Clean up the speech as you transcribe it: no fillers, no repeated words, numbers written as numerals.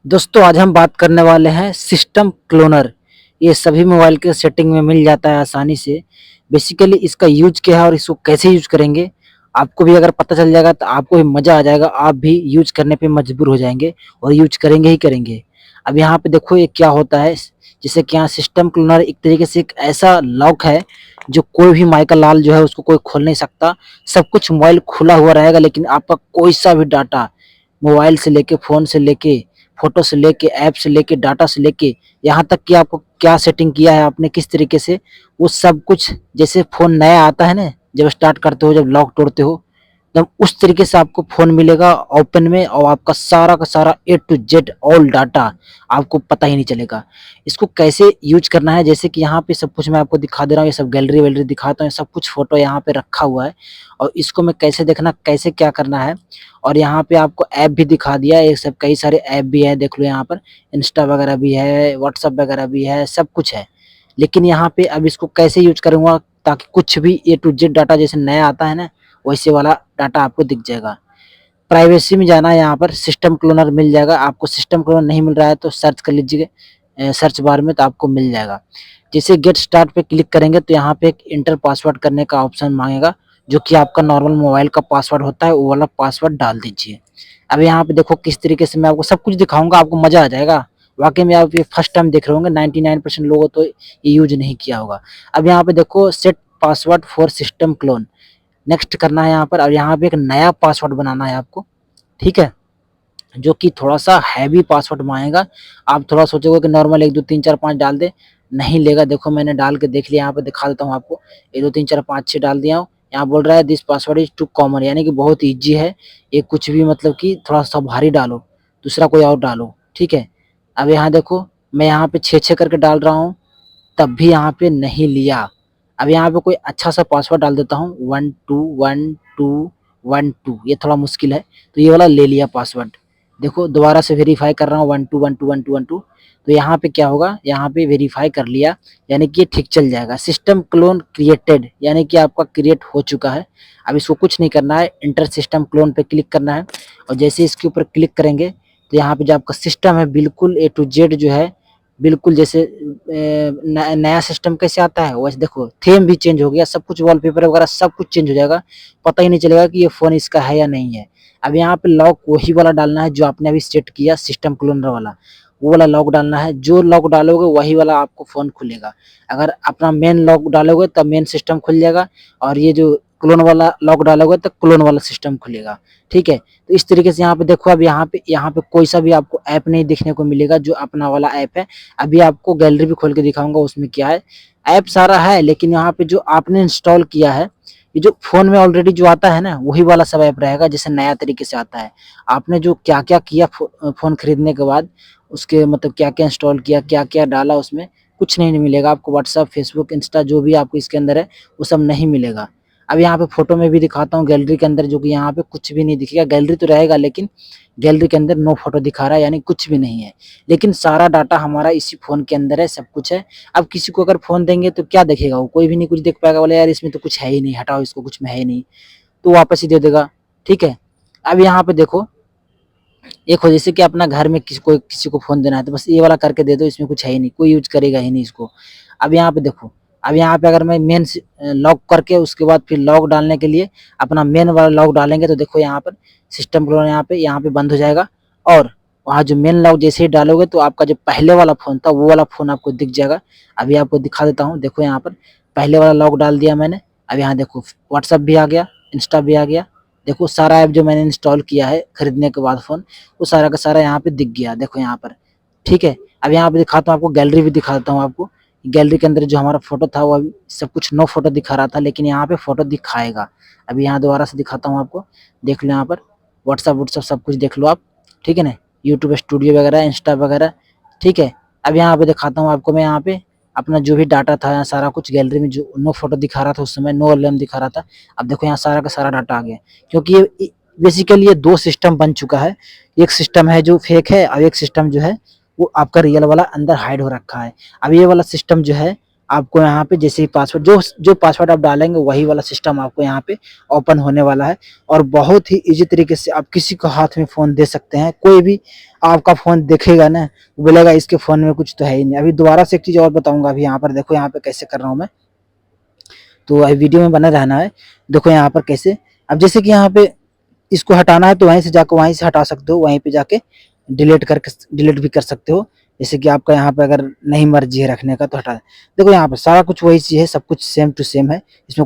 दोस्तों आज हम बात करने वाले हैं सिस्टम क्लोनर। ये सभी मोबाइल के सेटिंग में मिल जाता है आसानी से। बेसिकली इसका यूज क्या है और इसको कैसे यूज करेंगे आपको भी अगर पता चल जाएगा तो आपको भी मज़ा आ जाएगा। आप भी यूज करने पे मजबूर हो जाएंगे और यूज करेंगे ही करेंगे। अब यहाँ पे देखो ये क्या होता है। जैसे कि यहाँ सिस्टम क्लोनर एक तरीके से एक ऐसा लॉक है जो कोई भी माइकल लाल जो है उसको कोई खोल नहीं सकता। सब कुछ मोबाइल खुला हुआ रहेगा लेकिन आपका कोई सा भी डाटा मोबाइल से लेके फ़ोन से लेके फ़ोटो से लेके ऐप से लेके डाटा से लेके यहाँ तक कि आपको क्या सेटिंग किया है आपने किस तरीके से वो सब कुछ। जैसे फ़ोन नया आता है ना, जब स्टार्ट करते हो जब लॉक तोड़ते हो तब उस तरीके से आपको फ़ोन मिलेगा ओपन में और आपका सारा का सारा ए टू जेड ऑल डाटा आपको पता ही नहीं चलेगा। इसको कैसे यूज करना है जैसे कि यहाँ पे सब कुछ मैं आपको दिखा दे रहा हूँ। ये सब गैलरी वैलरी दिखाता हूँ, सब कुछ फ़ोटो यहाँ पे रखा हुआ है और इसको मैं कैसे देखना कैसे क्या करना है। और यहाँ पे आपको ऐप भी दिखा दिया है। ये सब कई सारे ऐप भी है, देख लो यहाँ पर इंस्टा वगैरह भी है, व्हाट्सएप वगैरह भी है, सब कुछ है। लेकिन यहाँ पे अब इसको कैसे यूज करूँगा ताकि कुछ भी ए टू जेड डाटा जैसे नया आता है ना वैसे वाला डाटा आपको दिख जाएगा। प्राइवेसी में जाना है, यहाँ पर सिस्टम क्लोनर मिल जाएगा आपको। सिस्टम क्लोनर नहीं मिल रहा है तो सर्च कर लीजिए सर्च बार में तो आपको मिल जाएगा। जैसे गेट स्टार्ट पे क्लिक करेंगे तो यहाँ पे एक इंटर पासवर्ड करने का ऑप्शन मांगेगा जो कि आपका नॉर्मल मोबाइल का पासवर्ड होता है, वो वाला पासवर्ड डाल दीजिए। अब यहाँ पे देखो किस तरीके से मैं आपको सब कुछ दिखाऊंगा, आपको मजा आ जाएगा। वाकई में आप ये फर्स्ट टाइम देख रहे होंगे, 99% लोगों तो ये यूज नहीं किया होगा। अब यहाँ पे देखो set password for system clone, next करना है यहाँ पर। और यहाँ पे एक नया पासवर्ड बनाना है आपको, ठीक है, जो कि थोड़ा-सा हैवी पासवर्ड माँगेगा। आप थोड़ा सोचोगे कि नॉर्मल 1 2 3 4 5 डाल दें, नहीं लेगा। देखो मैंने डाल के देख लिया, यहाँ पे दिखा देता हूँ आपको। 1 2 3 4 5 6 डाल दिया हूँ। यहाँ बोल रहा है this password is too common, यानी कि बहुत ईज़ी है। ये कुछ भी मतलब कि थोड़ा-सा भारी डालो, दूसरा कोई और डालो, ठीक है। अब यहाँ देखो मैं यहाँ पे 6-6 करके डाल रहा हूँ, तब भी यहाँ पे नहीं लिया। अब यहाँ पे कोई अच्छा-सा पासवर्ड डाल देता हूँ 121212, ये थोड़ा मुश्किल है, तो ये वाला ले लिया पासवर्ड। देखो दोबारा से वेरीफाई कर रहा हूँ 12121212, तो यहाँ पे क्या होगा, यहाँ पे वेरीफाई कर लिया यानी कि ये ठीक चल जाएगा। सिस्टम क्लोन क्रिएटेड यानी कि आपका क्रिएट हो चुका है। अब इसको कुछ नहीं करना है, इंटर सिस्टम क्लोन पे क्लिक करना है और जैसे इसके ऊपर क्लिक करेंगे तो यहाँ पे जो आपका सिस्टम है बिल्कुल ए टू जेड जो है, बिल्कुल जैसे नया सिस्टम कैसे आता है वैसे देखो थीम भी चेंज हो गया, सब कुछ वॉलपेपर वगैरह सब कुछ चेंज हो जाएगा। पता ही नहीं चलेगा कि ये फ़ोन इसका है या नहीं है। अब यहाँ पे लॉक वही वाला डालना है जो आपने अभी सेट किया सिस्टम क्लोनर वाला, वो वाला लॉक डालना है। जो लॉक डालोगे वही वाला आपको फ़ोन खुलेगा। अगर अपना मेन लॉक डालोगे तब मेन सिस्टम खुल जाएगा और ये जो क्लोन वाला लॉक डालोगे तो क्लोन वाला सिस्टम खुलेगा, ठीक है। तो इस तरीके से यहाँ पे देखो, अब यहाँ पे कोई सा भी आपको ऐप नहीं देखने को मिलेगा जो अपना वाला ऐप है। अभी आपको गैलरी भी खोल के दिखाऊंगा उसमें क्या है। ऐप सारा है लेकिन यहाँ पे जो आपने इंस्टॉल किया है, ये जो फ़ोन में ऑलरेडी जो आता है ना वही वाला सब ऐप रहेगा जैसे नया तरीके से आता है। आपने जो क्या-क्या किया फ़ोन खरीदने के बाद, उसके मतलब क्या-क्या इंस्टॉल किया, क्या-क्या डाला उसमें, कुछ नहीं मिलेगा आपको। व्हाट्सएप, फेसबुक, इंस्टा जो भी आपको इसके अंदर है वो सब नहीं मिलेगा। अब यहाँ पे फ़ोटो में भी दिखाता हूँ गैलरी के अंदर, जो कि यहाँ पे कुछ भी नहीं दिखेगा। गैलरी तो रहेगा लेकिन गैलरी के अंदर नो फ़ोटो दिखा रहा है यानी कुछ भी नहीं है। लेकिन सारा डाटा हमारा इसी फ़ोन के अंदर है, सब कुछ है। अब किसी को अगर फ़ोन देंगे तो क्या देखेगा वो? कोई भी नहीं कुछ देख पाएगा, बोले यार इसमें तो कुछ है ही नहीं, हटाओ इसको, कुछ में है ही नहीं, तो वापस ही दे देगा, ठीक है। अब यहाँ पे देखो एक हो जैसे कि अपना घर में किसी को फ़ोन देना है तो बस ये वाला करके दे दो, इसमें कुछ है ही नहीं, कोई यूज़ करेगा ही नहीं इसको। अब यहाँ पे देखो, अब यहाँ पे अगर मैं लॉक करके उसके बाद फिर लॉक डालने के लिए अपना मेन वाला लॉक डालेंगे तो देखो यहाँ पर सिस्टम क्लोन यहाँ पे बंद हो जाएगा और वहाँ जो मेन लॉक जैसे ही डालोगे तो आपका जो पहले वाला फ़ोन था वो वाला फ़ोन आपको दिख जाएगा। अभी आपको दिखा देता हूँ, देखो यहाँ पर पहले वाला लॉक डाल दिया मैंने। अब यहाँ देखो व्हाट्सएप भी आ गया, इंस्टा भी आ गया। देखो सारा ऐप जो मैंने इंस्टॉल किया है खरीदने के बाद फ़ोन, वो सारा का सारा यहाँ पे दिख गया, देखो यहाँ पर, ठीक है। अब यहाँ पे दिखाता हूँ आपको, गैलरी भी दिखा देता हूँ आपको। गैलरी के अंदर जो हमारा फ़ोटो था वो अभी सब कुछ नो फ़ोटो दिखा रहा था लेकिन यहाँ पे फ़ोटो दिखाएगा। अभी यहाँ दोबारा से दिखाता हूँ आपको, देख लो यहाँ पर व्हाट्सएप सब कुछ देख लो आप, ठीक है ना। यूट्यूब स्टूडियो वगैरह, इंस्टा वगैरह, ठीक है। अब यहाँ पे दिखाता हूँ आपको मैं, यहाँ पे अपना जो भी डाटा था सारा कुछ गैलरी में जो नो फ़ोटो दिखा रहा था उस समय, नो एल्बम दिखा रहा था, अब देखो यहाँ सारा का सारा डाटा आ गया। क्योंकि ये बेसिकली ये 2 सिस्टम बन चुका है। एक सिस्टम है जो फेक है और एक सिस्टम जो है वो आपका रियल वाला अंदर हाइड हो रखा है। अब ये वाला सिस्टम जो है आपको यहाँ पे जैसे ही पासवर्ड जो जो पासवर्ड आप डालेंगे वही वाला सिस्टम आपको यहाँ पे ओपन होने वाला है। और बहुत ही इजी तरीके से आप किसी को हाथ में फ़ोन दे सकते हैं। कोई भी आपका फ़ोन देखेगा ना, बोलेगा इसके फ़ोन में कुछ तो है ही नहीं। अभी दोबारा से एक चीज़ और बताऊँगा। अभी यहाँ पर देखो, यहाँ पे कैसे कर रहा हूँ मैं, तो अभी वीडियो में बना रहना है। देखो यहाँ पर कैसे, अब जैसे कि यहाँ पे इसको हटाना है तो वहीं से जाकर वहीं से हटा सकते हो, वहीं पे जाके डिलीट भी कर सकते हो। जैसे कि आपका यहाँ पे अगर नहीं मर्जी है रखने का तो हटा। देखो यहाँ पे सारा कुछ वही चीज़ है, सब कुछ सेम टू सेम है, इसमें